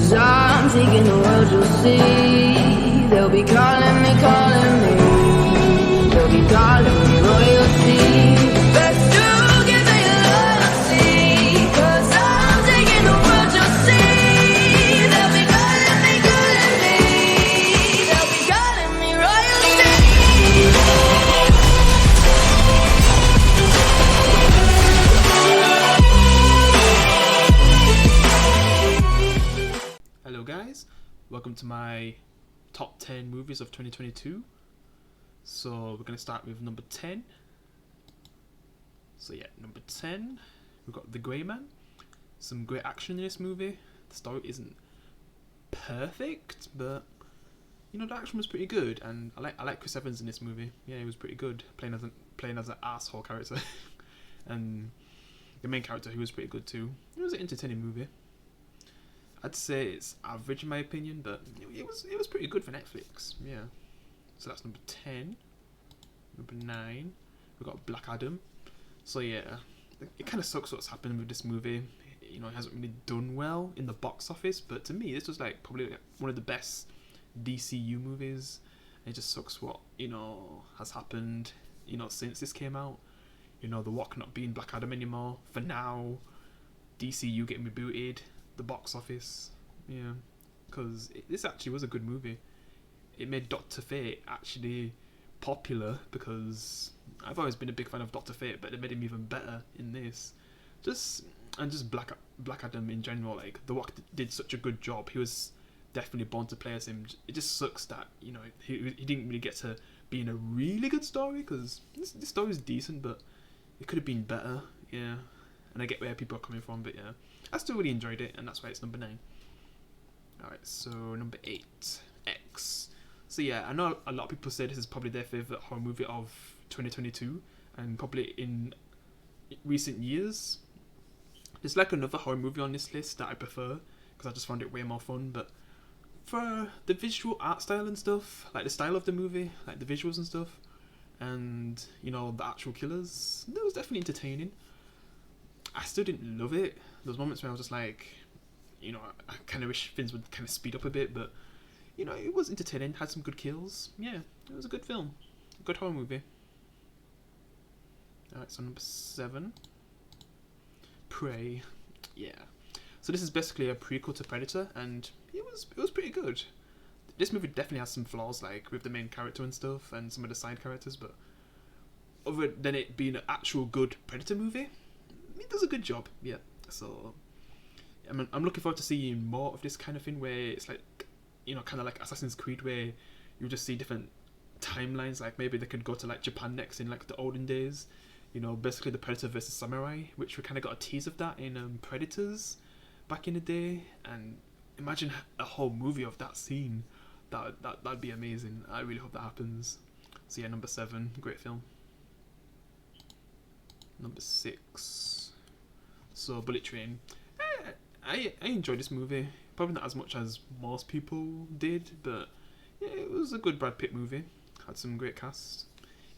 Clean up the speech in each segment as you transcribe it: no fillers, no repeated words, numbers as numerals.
'Cause I'm taking the world, you'll see. They'll be calling me, calling me. They'll be calling me royalty. Best to give me loyalty. 'Cause I'm taking the world, you'll see. They'll be calling me, calling me. They'll be calling me royalty. Hello guys, welcome to my top 10 movies of 2022. So we're going to start with number 10. So yeah, number 10, we've got The Greyman. Some great action in this movie. The story isn't perfect, but you know, the action was pretty good, and I like Chris Evans in this movie. Yeah, he was pretty good, playing as an asshole character. And the main character, he was pretty good too. It was an entertaining movie. I'd say it's average in my opinion, but it was pretty good for Netflix. Yeah. So that's number 10. Number 9, we've got Black Adam. So yeah, it kind of sucks what's happened with this movie. You know, it hasn't really done well in the box office, but to me, this was like probably one of the best DCU movies. It just sucks what, you know, has happened, you know, since this came out. You know, The Rock not being Black Adam anymore for now. DCU getting rebooted. The box office, yeah, because this actually was a good movie. It made Dr. Fate actually popular, because I've always been a big fan of Dr. Fate, but it made him even better in this. Just Black Adam in general, like The Rock did such a good job. He was definitely born to play as him. It just sucks that, you know, he didn't really get to be in a really good story, because this story is decent, but it could have been better. Yeah, and I get where people are coming from, but yeah, I still really enjoyed it, and that's why it's number 9. Alright, so number 8, X. So yeah, I know a lot of people say this is probably their favourite horror movie of 2022, and probably in recent years. There's like another horror movie on this list that I prefer, because I just found it way more fun, but for the visual art style and stuff, like the style of the movie, like the visuals and stuff, and, you know, the actual killers, that was definitely entertaining. I still didn't love it. There was moments where I was just like, you know, I kind of wish things would kind of speed up a bit, but, you know, it was entertaining, had some good kills. Yeah, it was a good film. A good horror movie. Alright, so number 7. Prey. Yeah. So this is basically a prequel to Predator, and it was pretty good. This movie definitely has some flaws, like with the main character and stuff, and some of the side characters, but other than it being an actual good Predator movie, it does a good job. Yeah. So I'm looking forward to seeing more of this kind of thing, where it's like, you know, kind of like Assassin's Creed, where you just see different timelines. Like maybe they could go to like Japan next in like the olden days. You know, basically the Predator versus Samurai, which we kind of got a tease of that in Predators back in the day. And imagine a whole movie of that scene. That'd be amazing. I really hope that happens. So yeah, number 7, great film. Number 6, so Bullet Train. I enjoyed this movie. Probably not as much as most people did, but yeah, it was a good Brad Pitt movie. Had some great cast.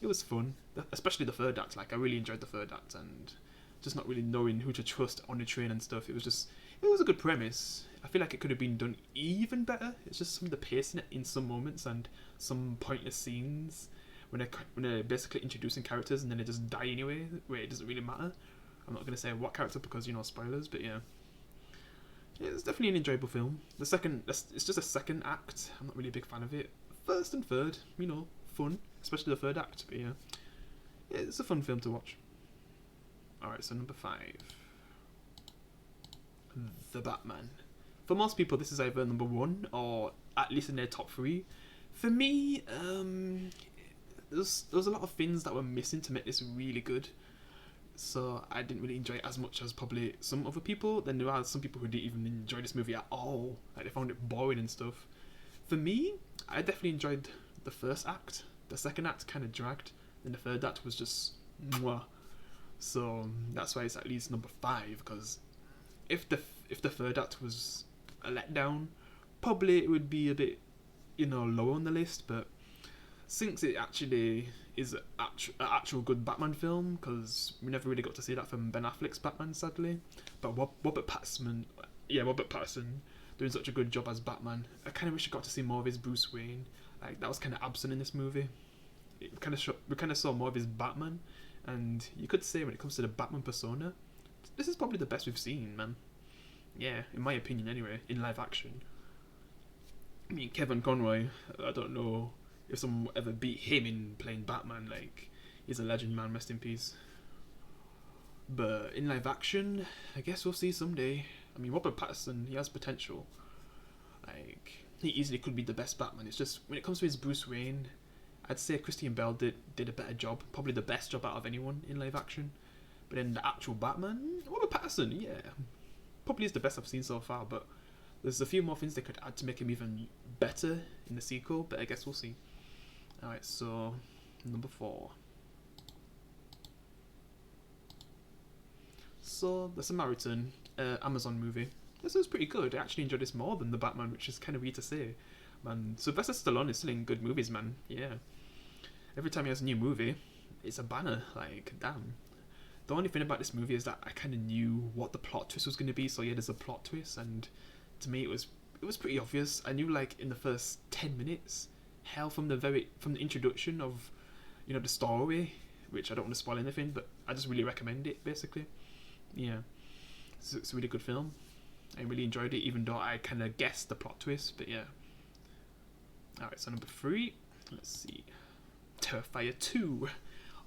It was fun, especially the third act. Like, I really enjoyed the third act, and just not really knowing who to trust on the train and stuff. It was a good premise. I feel like it could have been done even better. It's just some of the pacing in some moments and some pointless scenes when they're basically introducing characters and then they just die anyway, where it doesn't really matter. I'm not going to say what character because, you know, spoilers, but yeah. It's definitely an enjoyable film. It's just a second act. I'm not really a big fan of it. First and third, you know, fun, especially the third act, but yeah. It's a fun film to watch. Alright, so number 5. The Batman. For most people, this is either number 1 or at least in their top 3. For me, there was a lot of things that were missing to make this really good. So I didn't really enjoy it as much as probably some other people. Then there are some people who didn't even enjoy this movie at all. Like, they found it boring and stuff. For me, I definitely enjoyed the first act. The second act kind of dragged. And the third act was just mwah. So that's why it's at least number 5. Because if the third act was a letdown, probably it would be a bit, you know, lower on the list. But since it actually is an actual good Batman film, because we never really got to see that from Ben Affleck's Batman, sadly. But Robert Pattinson doing such a good job as Batman. I kind of wish I got to see more of his Bruce Wayne. Like, that was kind of absent in this movie. We kind of saw more of his Batman, and you could say when it comes to the Batman persona, this is probably the best we've seen, man. Yeah, in my opinion anyway, in live action. I mean, Kevin Conroy, I don't know if someone will ever beat him in playing Batman. Like, he's a legend, man, rest in peace. But in live action, I guess we'll see someday. I mean, Robert Pattinson, he has potential. Like, he easily could be the best Batman. It's just, when it comes to his Bruce Wayne, I'd say Christian Bale did a better job. Probably the best job out of anyone in live action. But then the actual Batman, Robert Pattinson, yeah, probably is the best I've seen so far. But there's a few more things they could add to make him even better in the sequel. But I guess we'll see. Alright, so number 4. So The Samaritan, Amazon movie. This was pretty good. I actually enjoyed this more than The Batman, which is kind of weird to say. Man, Sylvester Stallone is still in good movies, man. Yeah. Every time he has a new movie, it's a banner. Like, damn. The only thing about this movie is that I kind of knew what the plot twist was going to be. So yeah, there's a plot twist, and to me, it was pretty obvious. I knew, like, in the first 10 minutes, hell, from the introduction of, you know, the story, which I don't want to spoil anything, but I just really recommend it, basically. Yeah, it's a really good film. I really enjoyed it, even though I kind of guessed the plot twist, but yeah. Alright, so number 3, let's see. Terrifier 2.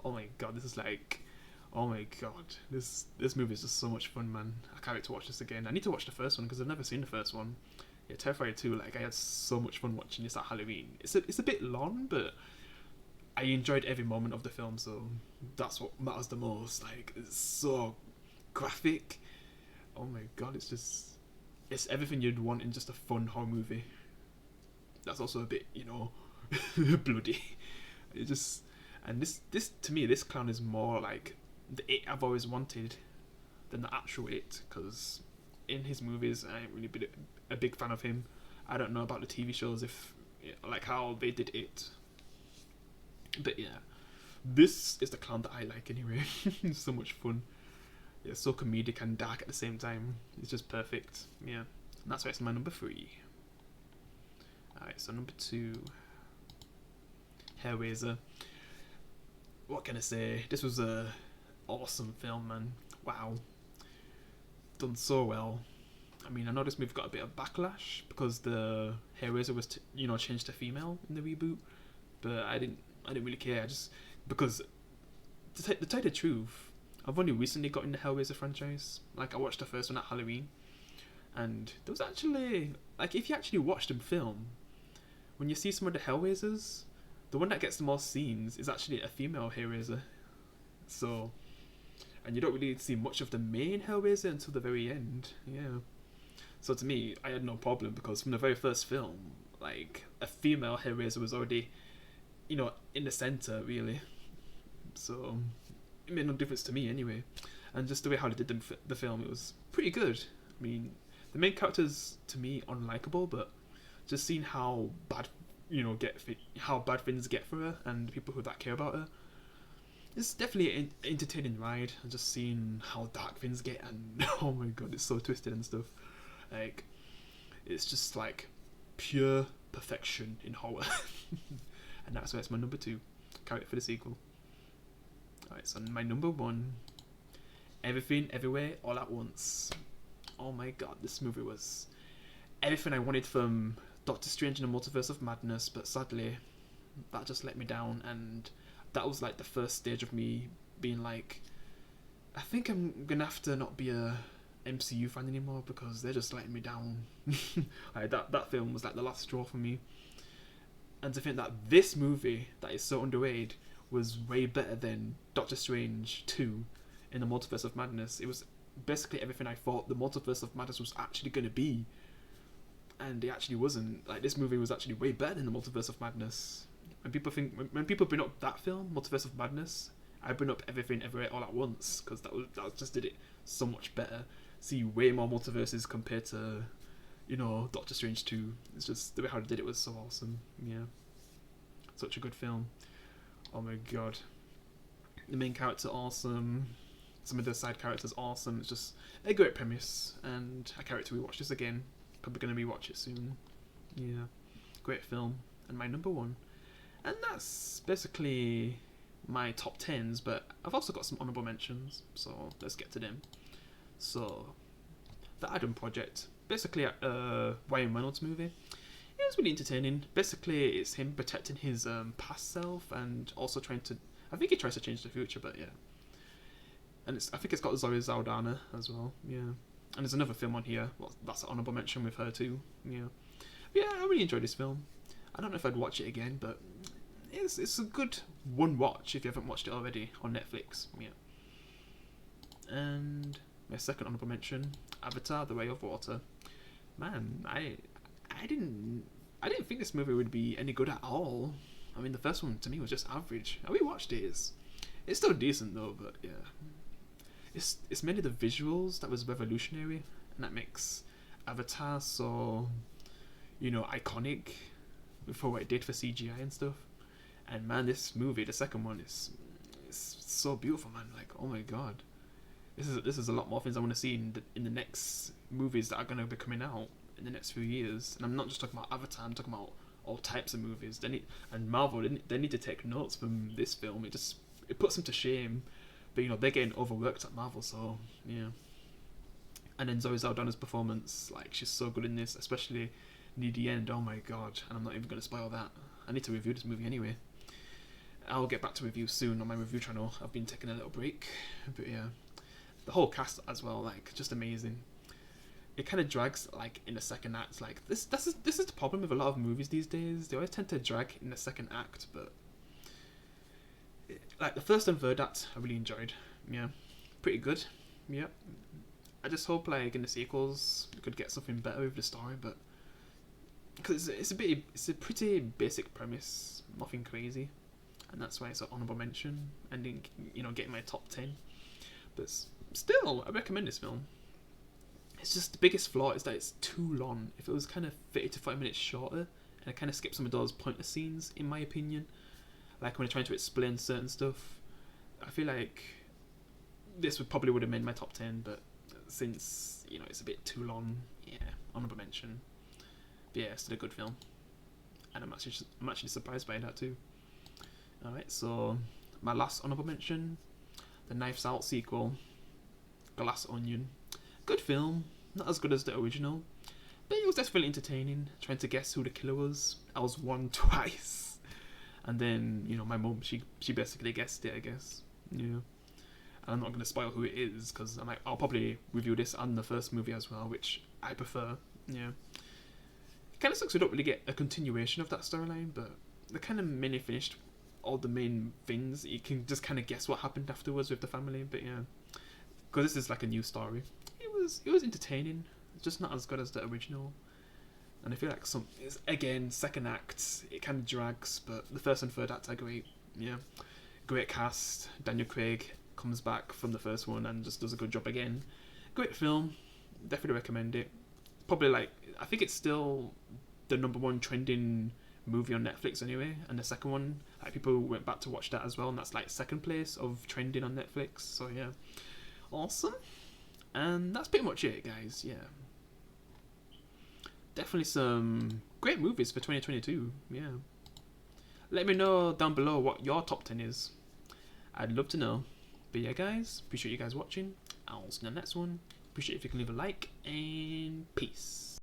Oh my god, this is like, oh my god, this movie is just so much fun, man. I can't wait to watch this again. I need to watch the first one because I've never seen the first one. Yeah, Terrifier 2, like, I had so much fun watching this at Halloween. It's a bit long, but I enjoyed every moment of the film, so that's what matters the most. Like, it's so graphic. Oh my god, it's everything you'd want in just a fun horror movie. That's also a bit, you know, bloody. It just, and this to me, this clown is more like the It I've always wanted than the actual It, because in his movies I ain't really been a big fan of him. I don't know about the TV shows, if like how they did It, but yeah, this is the clown that I like anyway. It's so much fun. Yeah, so comedic and dark at the same time. It's just perfect. Yeah, and that's why it's my number 3. Alright, so number 2, Hellraiser. What can I say? This was a awesome film, man. Wow, done so well. I mean, I know this movie got a bit of backlash because the Hellraiser was changed to female in the reboot, but I didn't really care. Because to tell you the truth, I've only recently got in the Hellraiser franchise. Like, I watched the first one at Halloween, and there was actually, like, if you actually watch them film, when you see some of the Hellraisers, the one that gets the most scenes is actually a female Hellraiser. So, and you don't really see much of the main Hellraiser until the very end. Yeah. So to me, I had no problem, because from the very first film, like, a female Hellraiser was already, you know, in the center, really. So it made no difference to me anyway. And just the way how they did the film, it was pretty good. I mean, the main character's, to me, unlikable, but just seeing how bad, how bad things get for her and people who that care about her, it's definitely an entertaining ride. And just seeing how dark things get, and oh my god, it's so twisted and stuff. Like, it's just like pure perfection in horror. And that's why it's my number 2. Can't wait for the sequel. Alright, so my number 1, Everything Everywhere All at Once. Oh my god, this movie was everything I wanted from Doctor Strange in the Multiverse of Madness, but sadly, that just let me down, and that was like the first stage of me being like, I think I'm gonna have to not be a MCU fan anymore, because they're just letting me down. Like, that film was like the last straw for me. And to think that this movie, that is so underrated, was way better than Doctor Strange 2 in the Multiverse of Madness. It was basically everything I thought the Multiverse of Madness was actually going to be. And it actually wasn't. Like, this movie was actually way better than the Multiverse of Madness. When people bring up that film, Multiverse of Madness, I bring up Everything Everywhere All at Once, because that just did it so much better. See way more multiverses compared to, Doctor Strange 2. It's just the way how they did it was so awesome. Yeah, such a good film. Oh my god, the main character awesome. Some of the side characters awesome. It's just a great premise, and I can't wait to rewatch this again. Probably gonna rewatch it soon. Yeah, great film and my number one. And that's basically my top 10s, but I've also got some honourable mentions, so let's get to them. So, The Adam Project, basically a Ryan Reynolds movie. It was really entertaining. Basically, it's him protecting his past self and also trying to, I think he tries to change the future, but yeah. And I think it's got Zoe Saldana as well, yeah. And there's another film on here, well, that's an honourable mention with her too, yeah. But yeah, I really enjoyed this film. I don't know if I'd watch it again, but it's a good one watch if you haven't watched it already on Netflix, yeah. And my second honourable mention, Avatar: The Way of Water. Man, I didn't think this movie would be any good at all. I mean, the first one to me was just average. I rewatched it. It's still decent though, but yeah. It's mainly the visuals that was revolutionary, and that makes Avatar so, you know, iconic for what it did for CGI and stuff. And man, this movie, the second one, is so beautiful, man. Like, oh my god, this is a lot more things I want to see in the next movies that are gonna be coming out in the next few years. And I'm not just talking about Avatar. I'm talking about all types of movies. Marvel, they need to take notes from this film. It puts them to shame. But you know, they're getting overworked at Marvel, so yeah. And then Zoe Saldana's performance, like, she's so good in this, especially near the end. Oh my god! And I'm not even gonna spoil that. I need to review this movie anyway. I'll get back to review soon on my review channel. I've been taking a little break, but yeah, the whole cast as well, like, just amazing. It kind of drags like in the second act. Like this is the problem with a lot of movies these days. They always tend to drag in the second act, but like the first and third act I really enjoyed. Yeah, pretty good. Yeah, I just hope like in the sequels we could get something better with the story, but because it's a pretty basic premise, nothing crazy, and that's why it's an honourable mention and then, you know, getting my top 10. But still, I recommend this film. It's just the biggest flaw is that it's too long. If it was kind of 30 to 40 minutes shorter, and it kind of skips some of those pointless scenes, in my opinion. Like when they're trying to explain certain stuff, I feel like this would have made my top 10, but since, you know, it's a bit too long, yeah, honourable mention. But yeah, it's still a good film, and I'm actually surprised by that too. Alright, so my last honourable mention, the Knives Out sequel, Glass Onion. Good film, not as good as the original, but it was definitely entertaining. Trying to guess who the killer was, I was won twice. And then, you know, my mum, she basically guessed it, I guess. Yeah. And I'm not going to spoil who it is, because I'll probably review this and the first movie as well, which I prefer. Yeah. It kind of sucks we don't really get a continuation of that storyline, but they kind of mainly finished all the main things. You can just kind of guess what happened afterwards with the family, but yeah. Because this is like a new story. It was entertaining. It's just not as good as the original. And I feel like again, second act, it kind of drags, but the first and third act are great. Yeah, great cast. Daniel Craig comes back from the first one and just does a good job again. Great film, definitely recommend it. Probably like, I think it's still the #1 trending movie on Netflix anyway, and the second one, like, people went back to watch that as well, and that's like second place of trending on Netflix. So yeah, awesome. And that's pretty much it, guys. Yeah. Definitely some great movies for 2022. Yeah. Let me know down below what your top 10 is. I'd love to know. But yeah, guys, appreciate you guys watching. I'll see you in the next one. Appreciate if you can leave a like, and peace.